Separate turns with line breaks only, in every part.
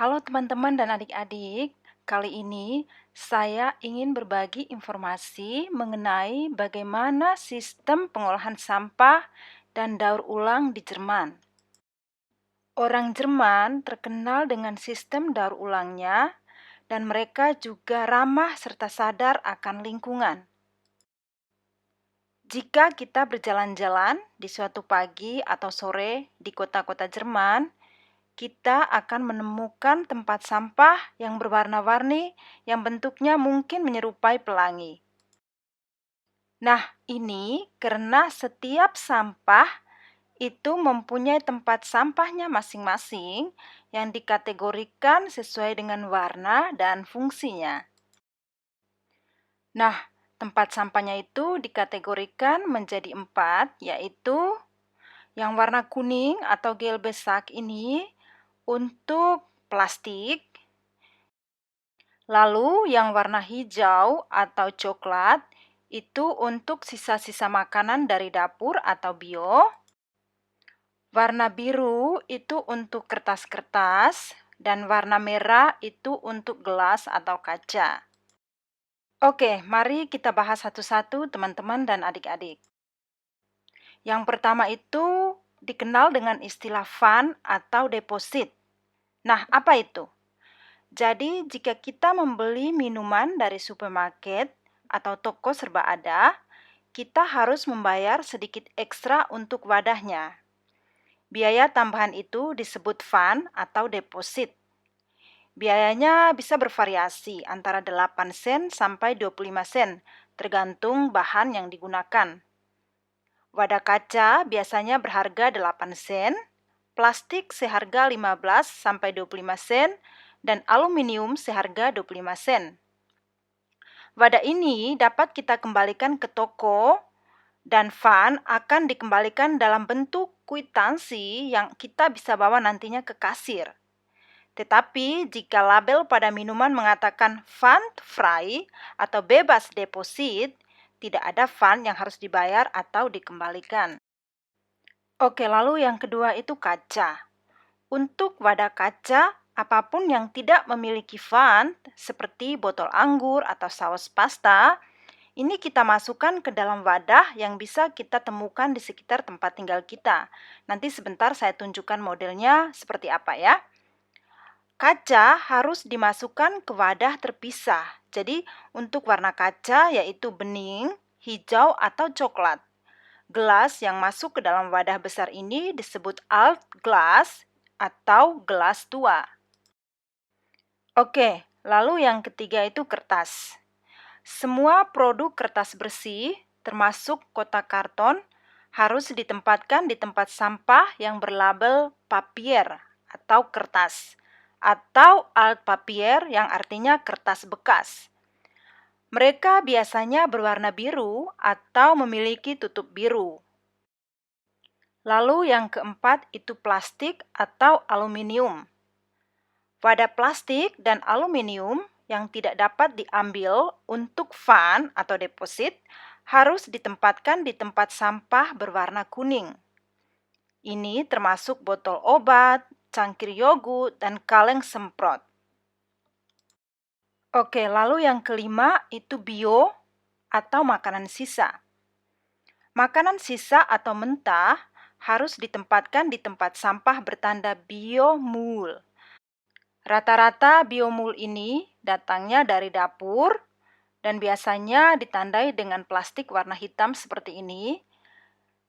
Halo teman-teman dan adik-adik, kali ini saya ingin berbagi informasi mengenai bagaimana sistem pengolahan sampah dan daur ulang di Jerman. Orang Jerman terkenal dengan sistem daur ulangnya dan mereka juga ramah serta sadar akan lingkungan. Jika kita berjalan-jalan di suatu pagi atau sore di kota-kota Jerman, kita akan menemukan tempat sampah yang berwarna-warni yang bentuknya mungkin menyerupai pelangi. Nah, ini karena setiap sampah itu mempunyai tempat sampahnya masing-masing yang dikategorikan sesuai dengan warna dan fungsinya. Nah, tempat sampahnya itu dikategorikan menjadi 4, yaitu yang warna kuning atau gelbesak ini untuk plastik, lalu yang warna hijau atau coklat itu untuk sisa-sisa makanan dari dapur atau bio. Warna biru itu untuk kertas-kertas dan warna merah itu untuk gelas atau kaca. Oke, mari kita bahas satu-satu teman-teman dan adik-adik. Yang pertama itu dikenal dengan istilah fund atau deposit. Nah, apa itu? Jadi, jika kita membeli minuman dari supermarket atau toko serba ada, kita harus membayar sedikit ekstra untuk wadahnya. Biaya tambahan itu disebut fund atau deposit. Biayanya bisa bervariasi antara 8 sen sampai 25 sen, tergantung bahan yang digunakan. Wadah kaca biasanya berharga 8 sen, plastik seharga 15 sampai 25 sen, dan aluminium seharga 25 sen. Wadah ini dapat kita kembalikan ke toko dan fund akan dikembalikan dalam bentuk kwitansi yang kita bisa bawa nantinya ke kasir. Tetapi jika label pada minuman mengatakan fund frei atau bebas deposit, tidak ada fund yang harus dibayar atau dikembalikan. Oke, lalu yang kedua itu kaca. Untuk wadah kaca, apapun yang tidak memiliki fund, seperti botol anggur atau saus pasta, ini kita masukkan ke dalam wadah yang bisa kita temukan di sekitar tempat tinggal kita. Nanti sebentar saya tunjukkan modelnya seperti apa ya. Kaca harus dimasukkan ke wadah terpisah. Jadi untuk warna kaca yaitu bening, hijau atau coklat. Gelas yang masuk ke dalam wadah besar ini disebut alt glass atau gelas tua. Oke, lalu yang ketiga itu kertas. Semua produk kertas bersih, termasuk kotak karton, harus ditempatkan di tempat sampah yang berlabel papier atau kertas, atau alt papier yang artinya kertas bekas. Mereka biasanya berwarna biru atau memiliki tutup biru. Lalu yang keempat itu plastik atau aluminium. Wadah plastik dan aluminium yang tidak dapat diambil untuk fund atau deposit harus ditempatkan di tempat sampah berwarna kuning. Ini termasuk botol obat, cangkir yogurt, dan kaleng semprot. Oke, lalu yang kelima itu bio atau makanan sisa. Makanan sisa atau mentah harus ditempatkan di tempat sampah bertanda biomul. Rata-rata biomul ini datangnya dari dapur dan biasanya ditandai dengan plastik warna hitam seperti ini.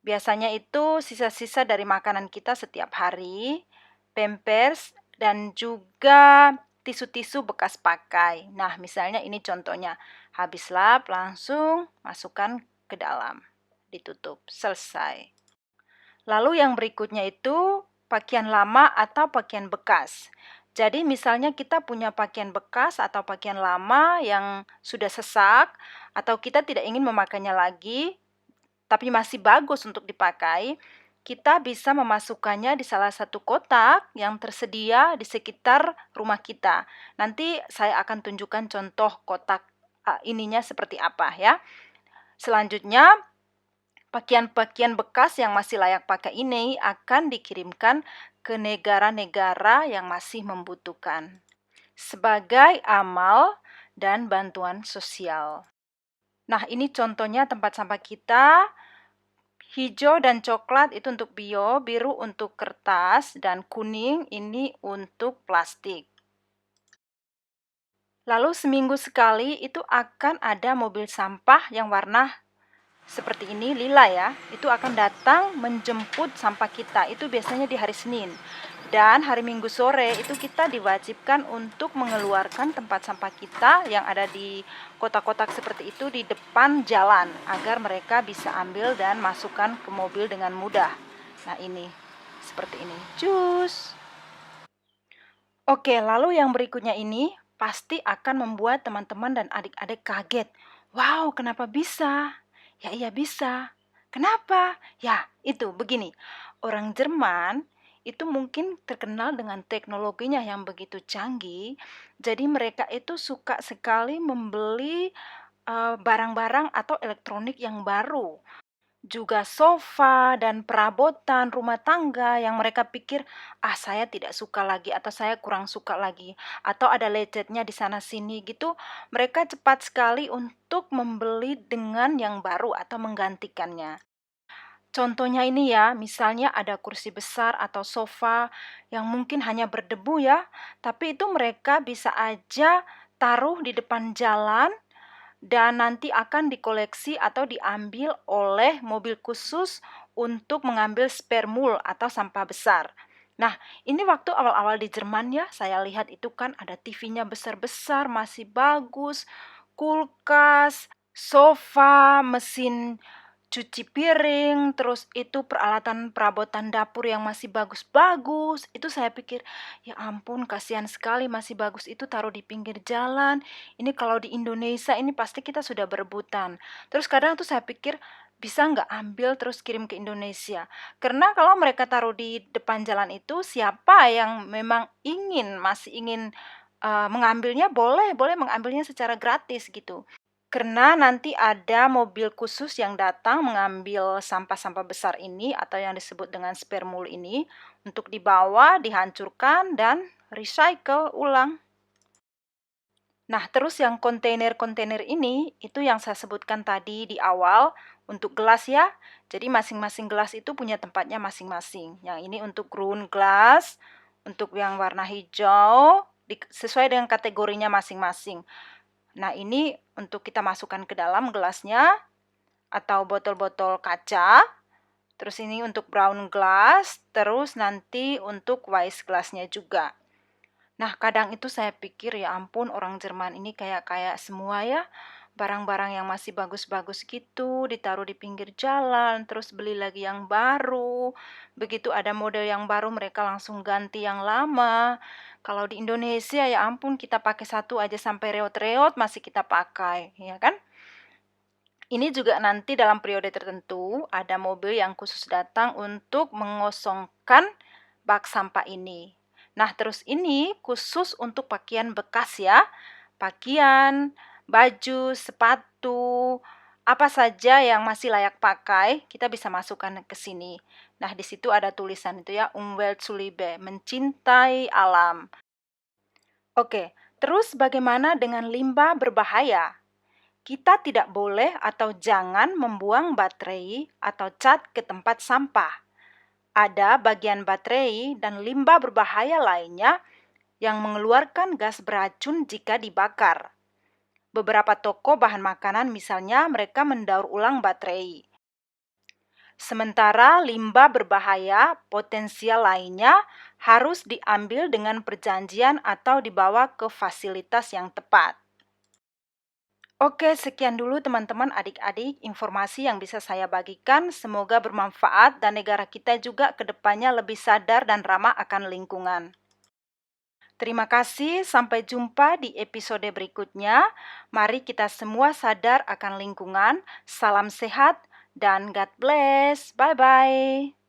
Biasanya itu sisa-sisa dari makanan kita setiap hari, pampers, dan juga tisu-tisu bekas pakai. Nah, misalnya ini contohnya, habis lap langsung masukkan ke dalam, ditutup, selesai. Lalu yang berikutnya itu pakaian lama atau pakaian bekas. Jadi misalnya kita punya pakaian bekas atau pakaian lama yang sudah sesak atau kita tidak ingin memakainya lagi, tapi masih bagus untuk dipakai, kita bisa memasukkannya di salah satu kotak yang tersedia di sekitar rumah kita. Nanti saya akan tunjukkan contoh kotak ininya seperti apa ya. Selanjutnya, pakaian-pakaian bekas yang masih layak pakai ini akan dikirimkan ke negara-negara yang masih membutuhkan sebagai amal dan bantuan sosial. Nah, ini contohnya tempat sampah kita. Hijau dan coklat itu untuk bio, biru untuk kertas, dan kuning ini untuk plastik. Lalu seminggu sekali itu akan ada mobil sampah yang warna seperti ini, lila ya. Itu akan datang menjemput sampah kita. Itu biasanya di hari Senin. Dan hari Minggu sore itu kita diwajibkan untuk mengeluarkan tempat sampah kita yang ada di kotak-kotak seperti itu di depan jalan agar mereka bisa ambil dan masukkan ke mobil dengan mudah. Nah, ini seperti ini. Cus. Oke, lalu yang berikutnya ini pasti akan membuat teman-teman dan adik-adik kaget. Wow, kenapa bisa? Ya, iya bisa. Kenapa? Ya, itu begini. Orang Jerman itu mungkin terkenal dengan teknologinya yang begitu canggih. Jadi mereka itu suka sekali membeli barang-barang atau elektronik yang baru. Juga sofa dan perabotan rumah tangga yang mereka pikir, saya tidak suka lagi atau saya kurang suka lagi atau ada lecetnya di sana sini gitu. Mereka cepat sekali untuk membeli dengan yang baru atau menggantikannya. Contohnya ini ya, misalnya ada kursi besar atau sofa yang mungkin hanya berdebu ya, tapi itu mereka bisa aja taruh di depan jalan dan nanti akan dikoleksi atau diambil oleh mobil khusus untuk mengambil spare mul atau sampah besar. Nah, ini waktu awal-awal di Jerman ya, saya lihat itu kan ada TV-nya besar-besar, masih bagus, kulkas, sofa, mesin cuci piring, terus itu peralatan perabotan dapur yang masih bagus-bagus. Itu saya pikir, ya ampun kasihan sekali masih bagus itu taruh di pinggir jalan. Ini kalau di Indonesia ini pasti kita sudah berebutan. Terus kadang tuh saya pikir, bisa nggak ambil terus kirim ke Indonesia? Karena kalau mereka taruh di depan jalan itu, siapa yang memang masih ingin mengambilnya boleh mengambilnya secara gratis gitu. Karena nanti ada mobil khusus yang datang mengambil sampah-sampah besar ini atau yang disebut dengan spare mul ini untuk dibawa, dihancurkan, dan recycle ulang. Nah, terus yang kontainer-kontainer ini, itu yang saya sebutkan tadi di awal, untuk gelas ya. Jadi masing-masing gelas itu punya tempatnya masing-masing. Yang ini untuk ground glass, untuk yang warna hijau, sesuai dengan kategorinya masing-masing. Nah, ini untuk kita masukkan ke dalam gelasnya atau botol-botol kaca. Terus ini untuk brown glass, terus nanti untuk wise glassnya juga. Nah, kadang itu saya pikir ya ampun orang Jerman ini kayak semua ya. Barang-barang yang masih bagus-bagus gitu ditaruh di pinggir jalan, terus beli lagi yang baru. Begitu ada model yang baru mereka langsung ganti yang lama. Kalau di Indonesia ya ampun kita pakai satu aja sampai reot-reot masih kita pakai, ya kan? Ini juga nanti dalam periode tertentu ada mobil yang khusus datang untuk mengosongkan bak sampah ini. Nah, terus ini khusus untuk pakaian bekas ya. Pakaian, baju, sepatu, apa saja yang masih layak pakai, kita bisa masukkan ke sini. Nah, di situ ada tulisan itu ya, Umweltzuliebe, mencintai alam. Oke, terus bagaimana dengan limbah berbahaya? Kita tidak boleh atau jangan membuang baterai atau cat ke tempat sampah. Ada bagian baterai dan limbah berbahaya lainnya yang mengeluarkan gas beracun jika dibakar. Beberapa toko bahan makanan misalnya mereka mendaur ulang baterai. Sementara limbah berbahaya potensial lainnya harus diambil dengan perjanjian atau dibawa ke fasilitas yang tepat. Oke, sekian dulu teman-teman adik-adik informasi yang bisa saya bagikan. Semoga bermanfaat dan negara kita juga ke depannya lebih sadar dan ramah akan lingkungan. Terima kasih, sampai jumpa di episode berikutnya. Mari kita semua sadar akan lingkungan. Salam sehat dan God bless. Bye-bye.